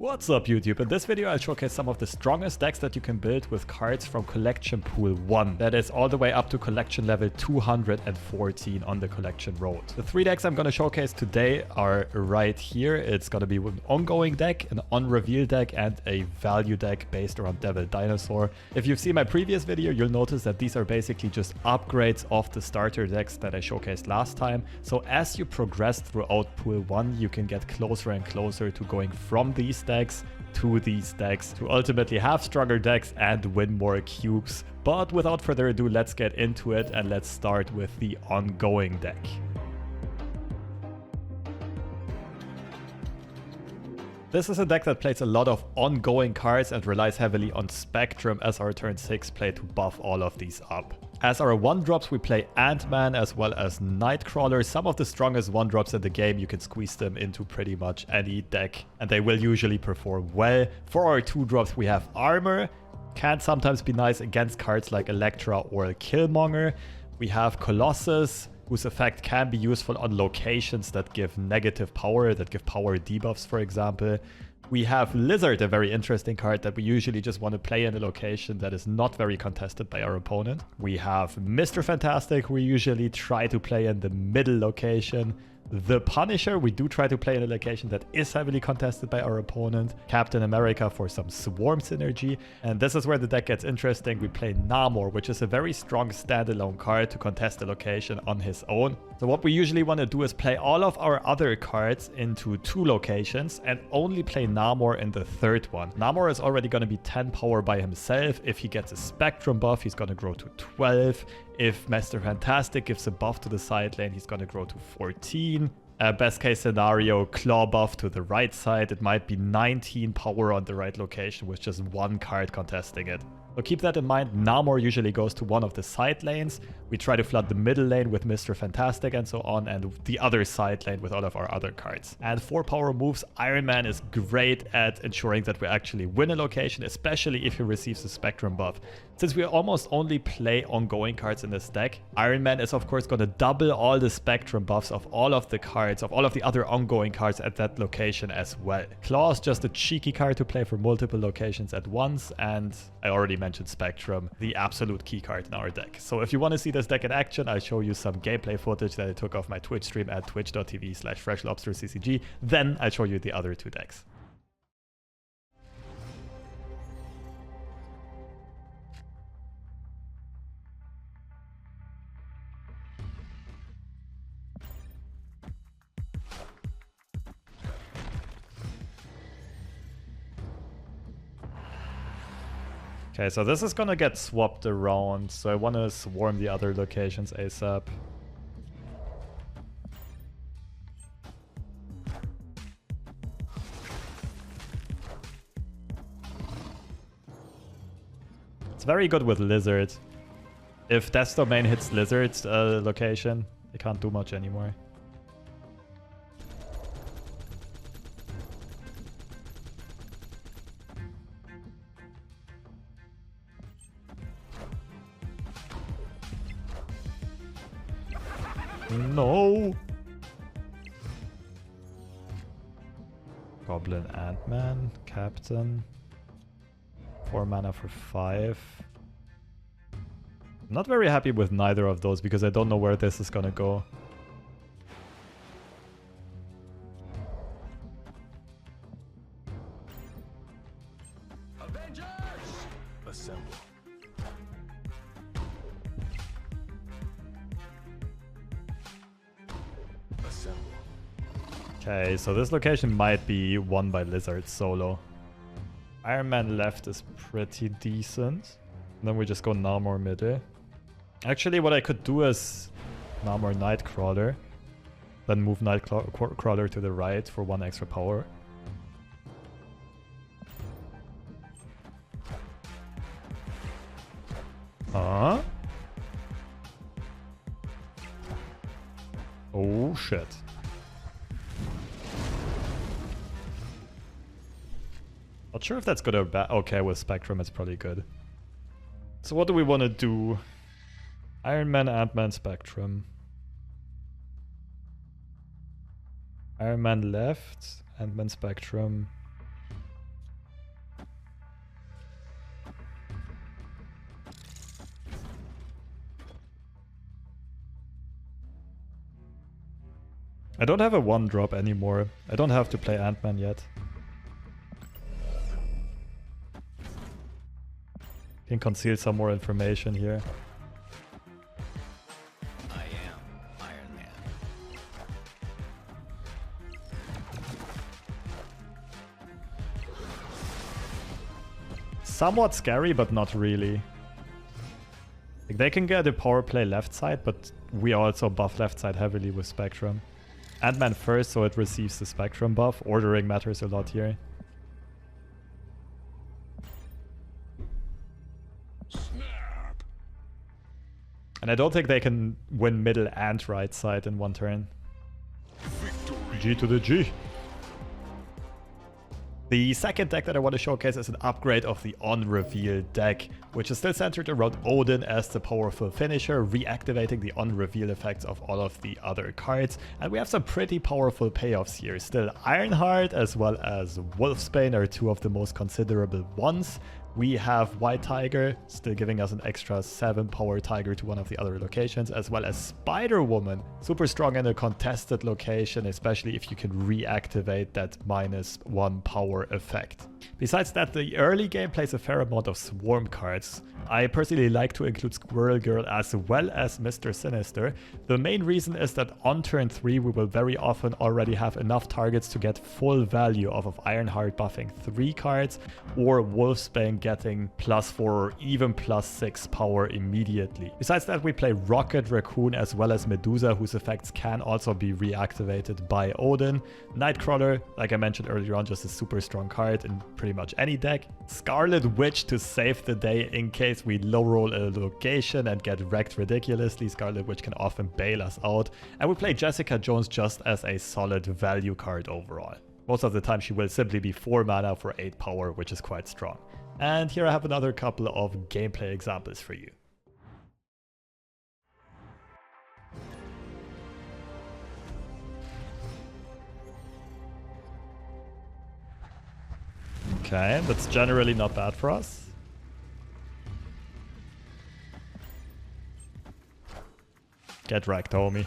What's up YouTube? In this video I'll showcase some of the strongest decks that you can build with cards from Collection Pool 1. That is all the way up to collection level 214 on the collection road. The three decks I'm going to showcase today are right here. It's going to be an ongoing deck, an on-reveal deck, and a value deck based around Devil Dinosaur. If you've seen my previous video, you'll notice that these are basically just upgrades of the starter decks that I showcased last time. So as you progress throughout Pool 1, you can get closer and closer to going from these decks to these decks to ultimately have stronger decks and win more cubes. But without further ado, let's get into it and let's start with the ongoing deck. This is a deck that plays a lot of ongoing cards and relies heavily on Spectrum as our turn 6 play to buff all of these up. As our 1-drops, we play Ant-Man as well as Nightcrawler. Some of the strongest 1-drops in the game, you can squeeze them into pretty much any deck, and they will usually perform well. For our 2-drops, we have Armor. Can sometimes be nice against cards like Elektra or Killmonger. We have Colossus, whose effect can be useful on locations that give negative power, that give power debuffs, for example. We have Lizard, a very interesting card that we usually just want to play in a location that is not very contested by our opponent. We have Mr. Fantastic, we usually try to play in the middle location. The Punisher, we do try to play in a location that is heavily contested by our opponent. Captain America for some swarm synergy. And this is where the deck gets interesting. We play Namor, which is a very strong standalone card to contest the location on his own. So what we usually want to do is play all of our other cards into 2 locations and only play Namor in the 3rd one. Namor is already going to be 10 power by himself. If he gets a Spectrum buff, he's going to grow to 12. If Mr. Fantastic gives a buff to the side lane, he's going to grow to 14. Best case scenario, claw buff to the right side. It might be 19 power on the right location with just 1 card contesting it. So keep that in mind. Namor usually goes to one of the side lanes. We try to flood the middle lane with Mr. Fantastic and so on, and the other side lane with all of our other cards. And for power moves, Iron Man is great at ensuring that we actually win a location, especially if he receives a Spectrum buff. Since we almost only play ongoing cards in this deck, Iron Man is of course going to double all the Spectrum buffs of all of the cards, of all of the other ongoing cards at that location as well. Claw is just a cheeky card to play for multiple locations at once, and I already mentioned Spectrum, the absolute key card in our deck. So if you want to see this deck in action, I'll show you some gameplay footage that I took off my Twitch stream at twitch.tv/FreshLobsterCCG. Then I'll show you the other 2 decks. Okay, so this is gonna get swapped around, so I want to swarm the other locations ASAP. It's very good with Lizard. If Death's Domain hits Lizard's location, they can't do much anymore. No! Goblin Ant-Man, Captain. 4 mana for 5. I'm not very happy with neither of those because I don't know where this is gonna go. Avengers! Assemble. Okay, so this location might be won by Lizard solo. Iron Man left is pretty decent. And then we just go Namor middle. Actually, what I could do is Namor Nightcrawler. Then move Nightcrawler to the right for 1 extra power. Huh? Oh shit. Not sure if that's good or bad. Okay, with Spectrum it's probably good. So what do we want to do? Iron Man, Ant-Man, Spectrum. Iron Man left, Ant-Man, Spectrum. I don't have a 1-drop anymore. I don't have to play Ant-Man yet. Can conceal some more information here. I am Iron Man. Somewhat scary, but not really. Like, they can get a power play left side, but we also buff left side heavily with Spectrum. Ant-Man first, so it receives the Spectrum buff. Ordering matters a lot here. Snap. And I don't think they can win middle and right side in one turn. Victory. G to the G. The second deck that I want to showcase is an upgrade of the on-reveal deck, which is still centered around Odin as the powerful finisher, reactivating the on-reveal effects of all of the other cards. And we have some pretty powerful payoffs here. Still, Ironheart as well as Wolfsbane are two of the most considerable ones. We have White Tiger, still giving us an extra 7 power Tiger to one of the other locations, as well as Spider-Woman, super strong in a contested location, especially if you can reactivate that -1 power effect. Besides that, the early game plays a fair amount of Swarm cards. I personally like to include Squirrel Girl as well as Mr. Sinister. The main reason is that on turn 3 we will very often already have enough targets to get full value off of Ironheart buffing 3 cards, or Wolfsbane getting +4 or even +6 power immediately. Besides that, we play Rocket Raccoon as well as Medusa, whose effects can also be reactivated by Odin. Nightcrawler, like I mentioned earlier on, just a super strong card in pretty much any deck. Scarlet Witch to save the day in case we low roll a location and get wrecked ridiculously. Scarlet Witch can often bail us out. And we play Jessica Jones just as a solid value card overall. Most of the time she will simply be 4 mana for 8 power, which is quite strong. And here I have another couple of gameplay examples for you. Okay, that's generally not bad for us. Get wrecked, homie.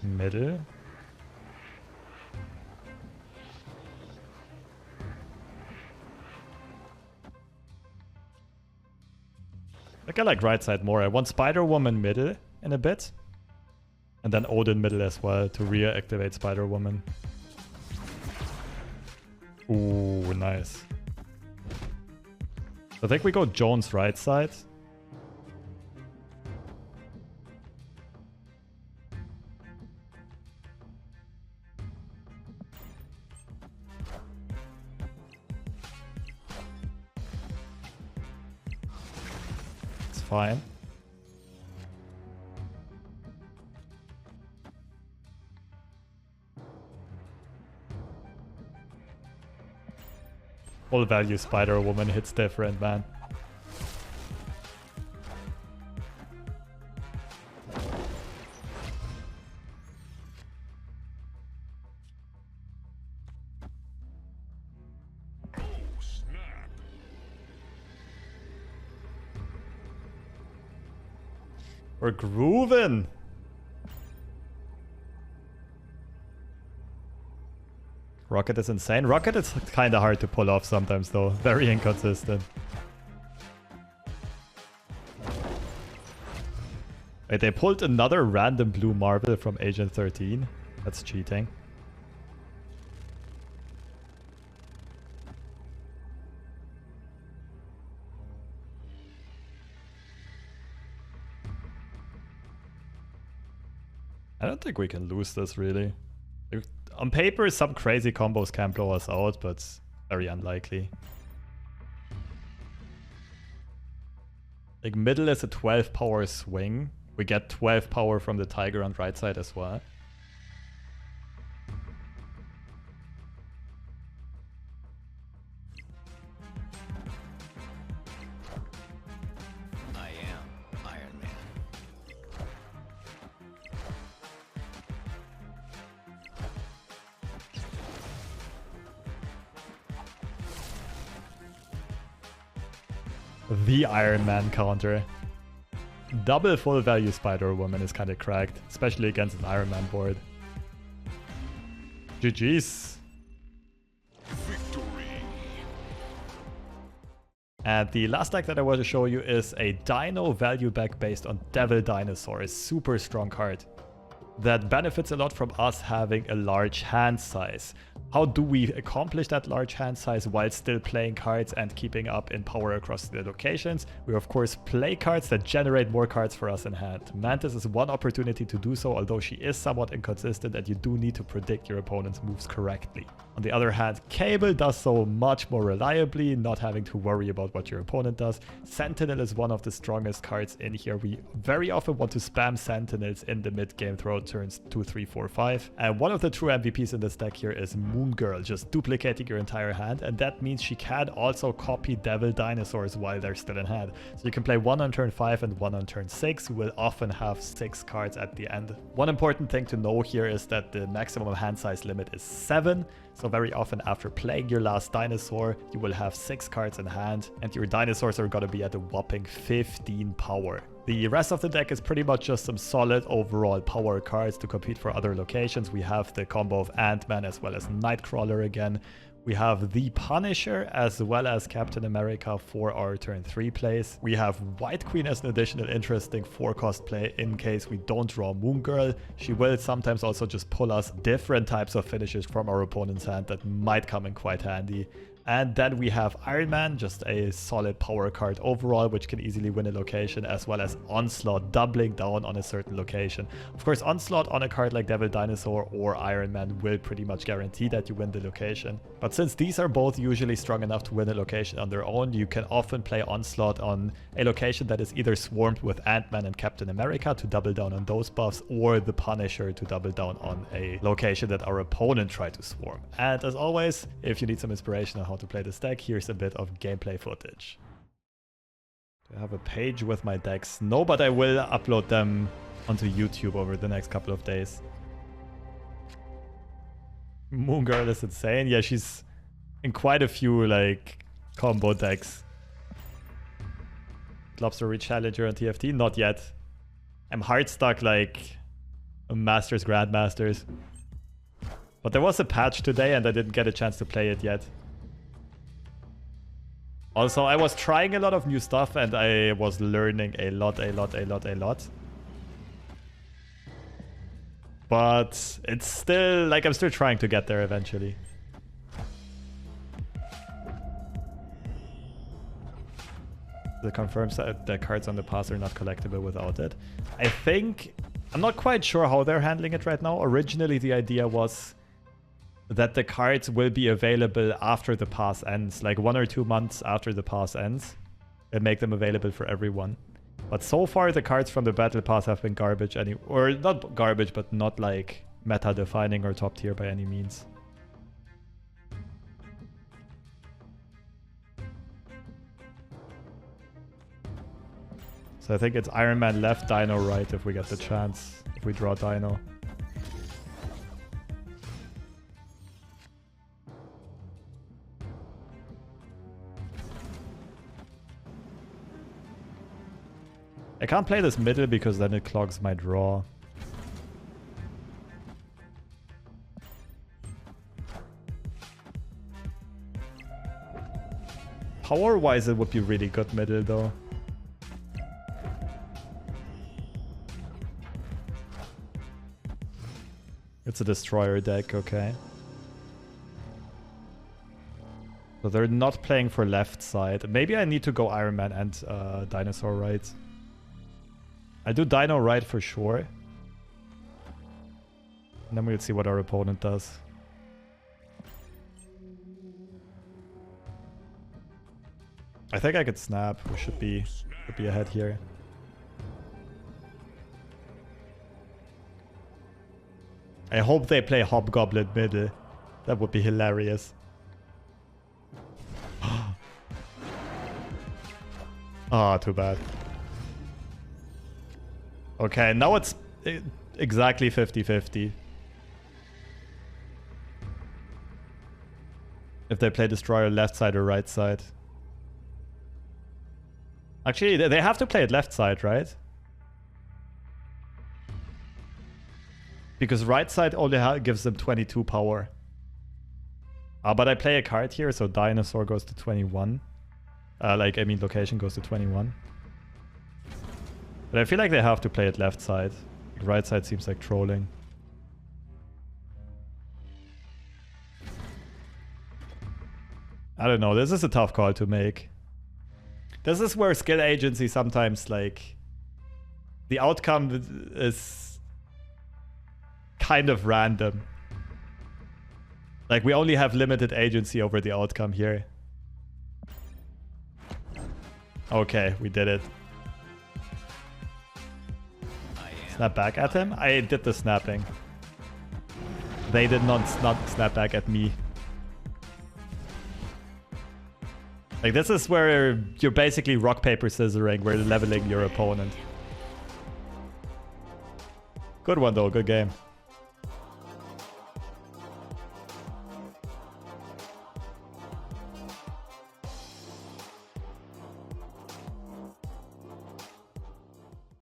Middle. I think I like right side more. I want Spider-Woman middle in a bit. And then Odin middle as well to reactivate Spider-Woman. Ooh, nice. I think we go Jones right side. Fine. Full value Spider-Woman hits different, man. We're grooving. Rocket is insane. Rocket is kind of hard to pull off sometimes though. Very inconsistent. Wait, they pulled another random blue marble from Agent 13. That's cheating. I don't think we can lose this, really. On paper, some crazy combos can blow us out, but very unlikely. Like, middle is a 12 power swing, We get 12 power from the tiger on right side as well. I am Iron Man. The Iron Man counter. Double full value Spider-Woman is kind of cracked, especially against an Iron Man board. GG's. Victory. And the last deck that I want to show you is a Dino Value deck based on Devil Dinosaur, a super strong card that benefits a lot from us having a large hand size. How do we accomplish that large hand size while still playing cards and keeping up in power across the locations? We of course play cards that generate more cards for us in hand. Mantis is one opportunity to do so, although she is somewhat inconsistent and you do need to predict your opponent's moves correctly. On the other hand, Cable does so much more reliably, not having to worry about what your opponent does. Sentinel is one of the strongest cards in here. We very often want to spam Sentinels in the mid-game throughout turns 2, 3, 4, 5. And one of the true MVPs in this deck here is Moon Girl, just duplicating your entire hand, and that means she can also copy Devil Dinosaurs while they're still in hand. So you can play one on turn 5 and one on turn 6. You will often have 6 cards at the end. One important thing to know here is that the maximum hand size limit is 7. So very often after playing your last dinosaur, you will have 6 cards in hand, and your dinosaurs are going to be at a whopping 15 power. The rest of the deck is pretty much just some solid overall power cards to compete for other locations. We have the combo of Ant-Man as well as Nightcrawler again. We have the Punisher as well as Captain America for our turn 3 plays. We have White Queen as an additional interesting 4-cost play in case we don't draw Moon Girl. She will sometimes also just pull us different types of finishes from our opponent's hand that might come in quite handy. And then we have Iron Man, just a solid power card overall, which can easily win a location, as well as Onslaught, doubling down on a certain location. Of course, Onslaught on a card like Devil Dinosaur or Iron Man will pretty much guarantee that you win the location. But since these are both usually strong enough to win a location on their own, you can often play Onslaught on a location that is either swarmed with Ant-Man and Captain America to double down on those buffs, or the Punisher to double down on a location that our opponent tried to swarm. And as always, if you need some inspiration on how to play this deck, here's a bit of gameplay footage. Do I have a page with my decks? No, but I will upload them onto YouTube over the next couple of days. Moon Girl is insane. Yeah, she's in quite a few like combo decks. Lobster reach Challenger on TFT? Not yet. I'm hard stuck like Masters, Grandmasters. But there was a patch today and I didn't get a chance to play it yet. Also, I was trying a lot of new stuff and I was learning a lot. But it's still, like, I'm still trying to get there eventually. It confirms that the cards on the pass are not collectible without it. I think, I'm not quite sure how they're handling it right now. Originally, the idea was that the cards will be available after the pass ends, like 1 or 2 months after the pass ends, and make them available for everyone. But so far the cards from the battle pass have been garbage, or not garbage, but not like meta defining or top tier by any means. So I think it's Iron Man left, Dino right if we get the chance, if we draw Dino. I can't play this middle because then it clogs my draw. Power-wise, it would be really good middle though. It's a destroyer deck, okay. So they're not playing for left side. Maybe I need to go Iron Man and Dinosaur right. I do Dino right for sure. And then we'll see what our opponent does. I think I could snap. We should be ahead here. I hope they play Hobgoblin middle. That would be hilarious. Ah, too bad. Okay, now it's exactly 50-50. If they play Destroyer left side or right side. Actually, they have to play it left side, right? Because right side only gives them 22 power. But I play a card here, so Dinosaur goes to 21. Location goes to 21. But I feel like they have to play it left side. Right side seems like trolling. I don't know, this is a tough call to make. This is where skill agency sometimes, like, the outcome is kind of random. Like, we only have limited agency over the outcome here. Okay, we did it. Snap back at him? I did the snapping. They did not snap back at me. Like, this is where you're basically rock, paper, scissoring, where you're leveling your opponent. Good one though, good game.